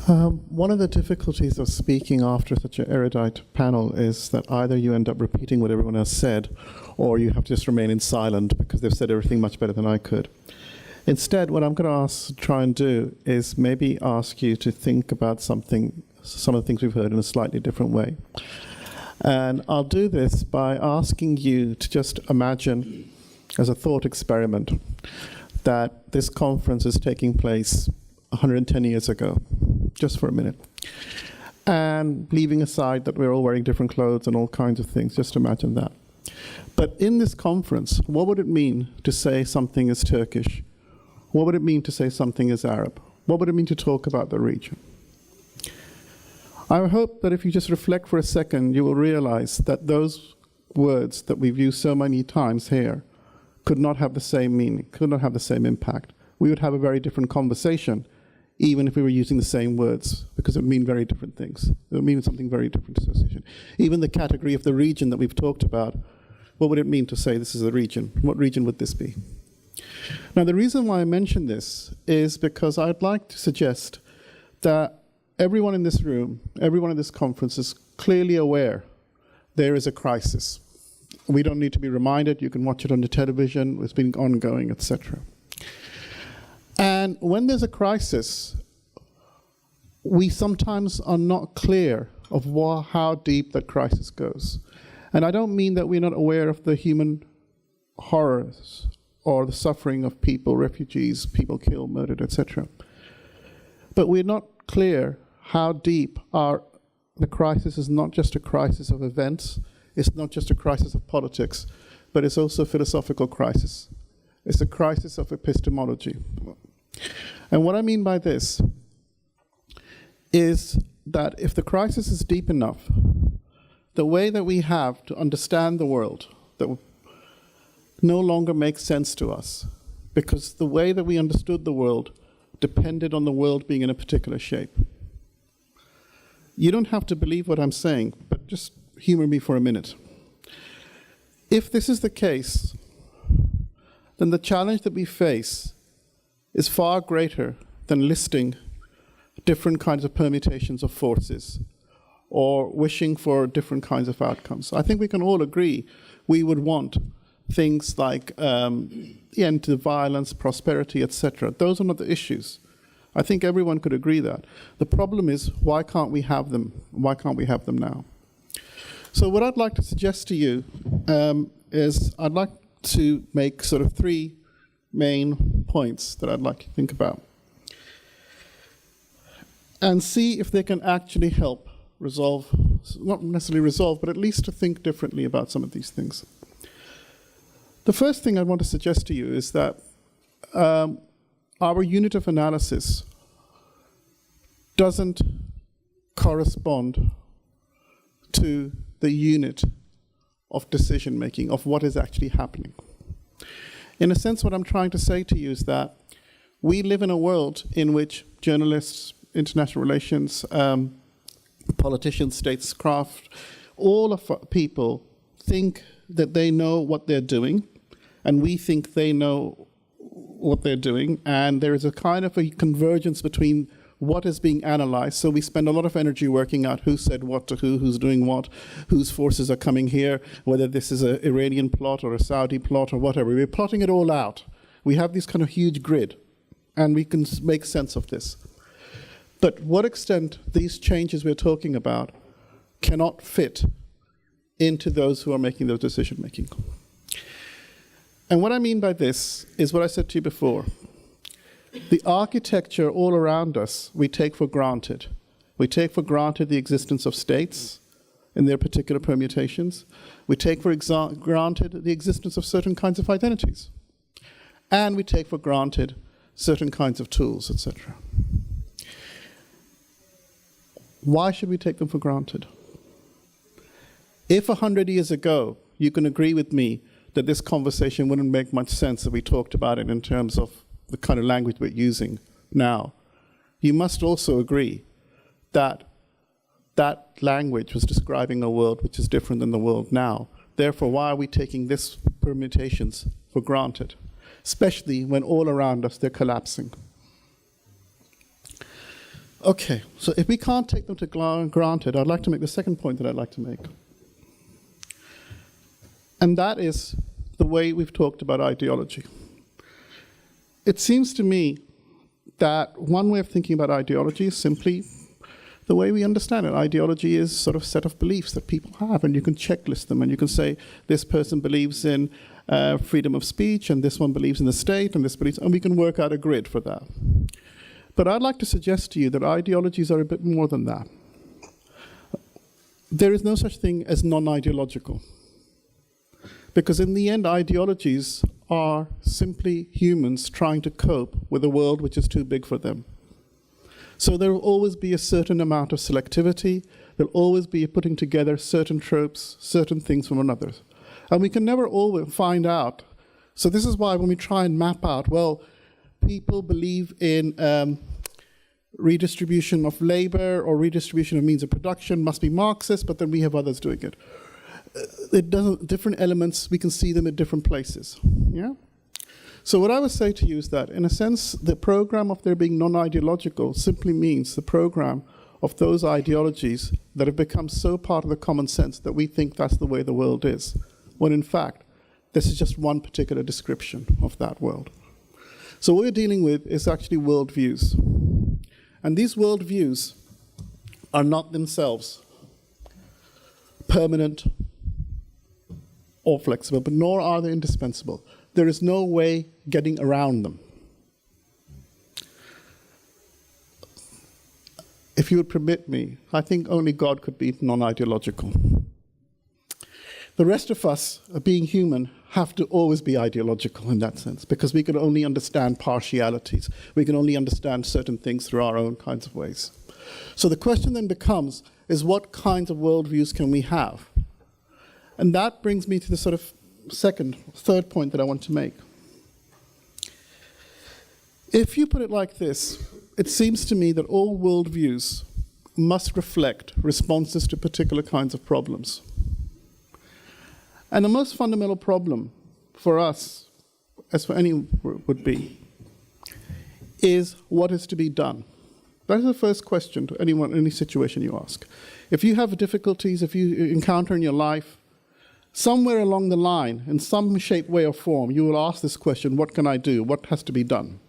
One of the difficulties of speaking after such an erudite panel is that either you end up repeating what everyone else said, or you have to just remain in silent because they've said everything much better than I could. Instead, what I'm going to try and do is maybe ask you to think about some of the things we've heard in a slightly different way. And I'll do this by asking you to just imagine, as a thought experiment, that this conference is taking place 110 years ago, just for a minute. And leaving aside that we're all wearing different clothes and all kinds of things, just imagine that. But in this conference, what would it mean to say something is Turkish? What would it mean to say something is Arab? What would it mean to talk about the region? I hope that if you just reflect for a second, you will realize that those words that we've used so many times here could not have the same meaning, could not have the same impact. We would have a very different conversation, even if we were using the same words, because it would mean very different things. It would mean something very different to association. Even the category of the region that we've talked about, what would it mean to say this is a region? What region would this be? Now, the reason why I mention this is because I'd like to suggest that everyone in this room, everyone in this conference is clearly aware there is a crisis. We don't need to be reminded. You can watch it on the television. It's been ongoing, etc. And when there's a crisis, we sometimes are not clear of how deep that crisis goes. And I don't mean that we're not aware of the human horrors or the suffering of people, refugees, people killed, murdered, etc. But we're not clear how deep the crisis is. Not just a crisis of events, it's not just a crisis of politics, but it's also a philosophical crisis. It's a crisis of epistemology. And what I mean by this is that if the crisis is deep enough, the way that we have to understand the world that no longer makes sense to us, because the way that we understood the world depended on the world being in a particular shape. You don't have to believe what I'm saying, but just humor me for a minute. If this is the case, then the challenge that we face is far greater than listing different kinds of permutations of forces or wishing for different kinds of outcomes. I think we can all agree we would want things like the end to violence, prosperity, etc. Those are not the issues. I think everyone could agree that. The problem is, why can't we have them? Why can't we have them now? So what I'd like to suggest to you is I'd like to make sort of three main points that I'd like you to think about and see if they can actually help resolve, not necessarily resolve, but at least to think differently about some of these things. The first thing I want to suggest to you is that our unit of analysis doesn't correspond to the unit of decision making, of what is actually happening. In a sense, what I'm trying to say to you is that we live in a world in which journalists, international relations, politicians, statecraft, all of people think that they know what they're doing, and we think they know what they're doing, and there is a kind of a convergence between what is being analyzed. So we spend a lot of energy working out who said what to who, who's doing what, whose forces are coming here, whether this is an Iranian plot or a Saudi plot or whatever. We're plotting it all out. We have this kind of huge grid, and we can make sense of this. But what extent these changes we're talking about cannot fit into those who are making those decision-making. And what I mean by this is what I said to you before. The architecture all around us, we take for granted. We take for granted the existence of states in their particular permutations. We take for granted the existence of certain kinds of identities. And we take for granted certain kinds of tools, etc. Why should we take them for granted? If 100 years ago, you can agree with me that this conversation wouldn't make much sense if we talked about it in terms of the kind of language we're using now, you must also agree that that language was describing a world which is different than the world now. Therefore, why are we taking these permutations for granted, especially when all around us they're collapsing? Okay, so if we can't take them to granted, I'd like to make the second point that I'd like to make. And that is the way we've talked about ideology. It seems to me that one way of thinking about ideology is simply the way we understand it. Ideology is sort of a set of beliefs that people have, and you can checklist them, and you can say, this person believes in freedom of speech, and this one believes in the state, and this believes, and we can work out a grid for that. But I'd like to suggest to you that ideologies are a bit more than that. There is no such thing as non-ideological. Because in the end, ideologies are simply humans trying to cope with a world which is too big for them. So there will always be a certain amount of selectivity. There'll always be putting together certain tropes, certain things from another. And we can never always find out. So this is why when we try and map out, well, people believe in redistribution of labor or redistribution of means of production must be Marxist, but then we have others doing it. It doesn't, different elements, we can see them at different places, yeah? So what I would say to you is that, in a sense, the program of there being non-ideological simply means the program of those ideologies that have become so part of the common sense that we think that's the way the world is, when in fact, this is just one particular description of that world. So what we're dealing with is actually worldviews. And these worldviews are not themselves permanent or flexible, but nor are they indispensable. There is no way getting around them. If you would permit me, I think only God could be non-ideological. The rest of us, being human, have to always be ideological in that sense, because we can only understand partialities. We can only understand certain things through our own kinds of ways. So the question then becomes, is what kinds of worldviews can we have? And that brings me to the sort of third point that I want to make. If you put it like this, it seems to me that all worldviews must reflect responses to particular kinds of problems. And the most fundamental problem for us, as for any would be, is what is to be done. That is the first question to anyone, any situation you ask. If you have difficulties, if you encounter in your life, somewhere along the line, in some shape, way, or form, you will ask this question, what can I do? What has to be done?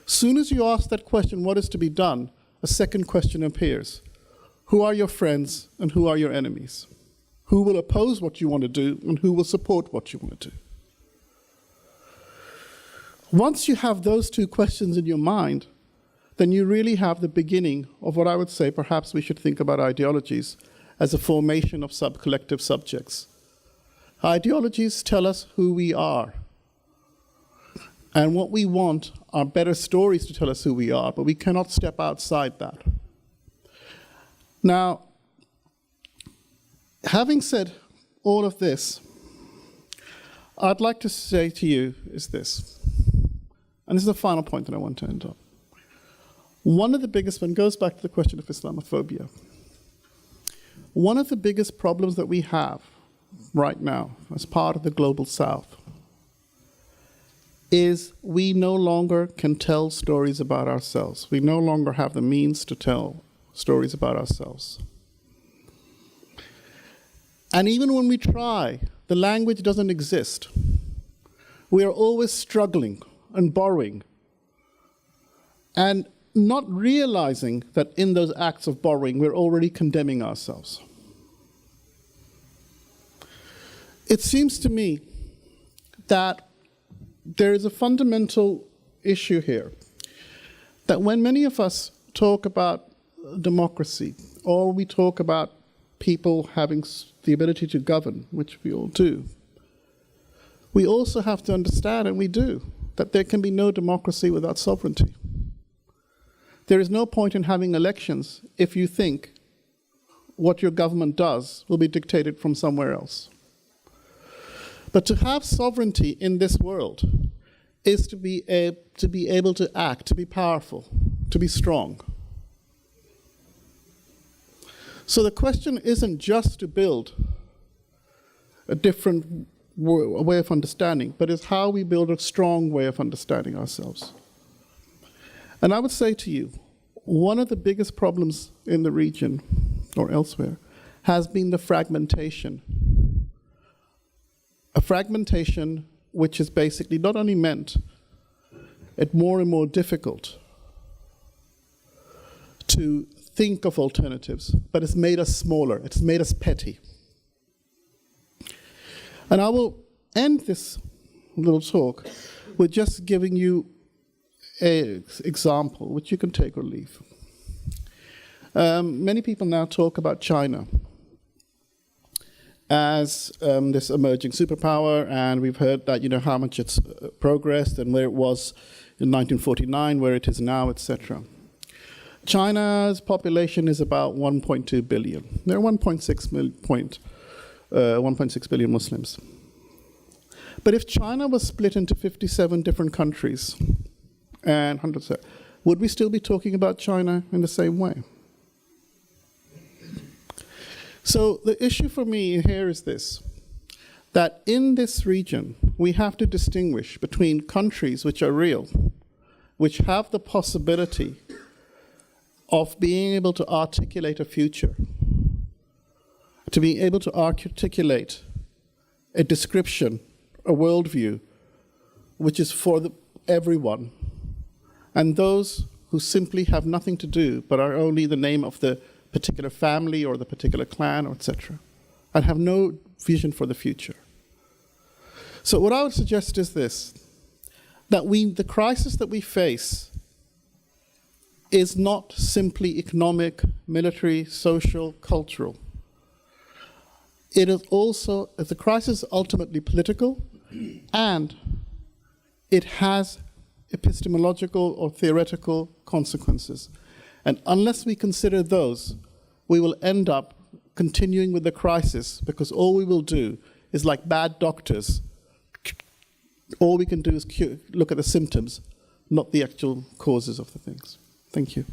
Soon as you ask that question, what is to be done, a second question appears. Who are your friends and who are your enemies? Who will oppose what you want to do and who will support what you want to do? Once you have those two questions in your mind, then you really have the beginning of what I would say perhaps we should think about ideologies as a formation of collective subjects. Ideologies tell us who we are. And what we want are better stories to tell us who we are, but we cannot step outside that. Now, having said all of this, I'd like to say to you is this, and this is the final point that I want to end on. One of the biggest, one goes back to the question of Islamophobia. One of the biggest problems that we have right now as part of the global South is we no longer can tell stories about ourselves. We no longer have the means to tell stories about ourselves. And even when we try, the language doesn't exist. We are always struggling and borrowing and not realizing that in those acts of borrowing, we're already condemning ourselves. It seems to me that there is a fundamental issue here, that when many of us talk about democracy, or we talk about people having the ability to govern, which we all do, we also have to understand, and we do, that there can be no democracy without sovereignty. There is no point in having elections if you think what your government does will be dictated from somewhere else. But to have sovereignty in this world is to be able to act, to be powerful, to be strong. So the question isn't just to build a different way of understanding, but it's how we build a strong way of understanding ourselves. And I would say to you, one of the biggest problems in the region or elsewhere has been the fragmentation. A fragmentation which has basically not only meant it more and more difficult to think of alternatives, but it's made us smaller, it's made us petty. And I will end this little talk with just giving you an example, which you can take or leave. Many people now talk about China as this emerging superpower, and we've heard that, you know, how much it's progressed and where it was in 1949, where it is now, etc. China's population is about 1.2 billion. There are 1.6 billion Muslims. But if China was split into 57 different countries and hundreds, would we still be talking about China in the same way? So the issue for me here is this, that in this region, we have to distinguish between countries which are real, which have the possibility of being able to articulate a future, to being able to articulate a description, a worldview, which is for everyone, and those who simply have nothing to do but are only the name of the particular family or the particular clan, or etc., and have no vision for the future. So what I would suggest is this, that the crisis that we face is not simply economic, military, social, cultural. It is also, the crisis is ultimately political, and it has epistemological or theoretical consequences. And unless we consider those, we will end up continuing with the crisis, because all we will do is, like bad doctors, all we can do is look at the symptoms, not the actual causes of the things. Thank you.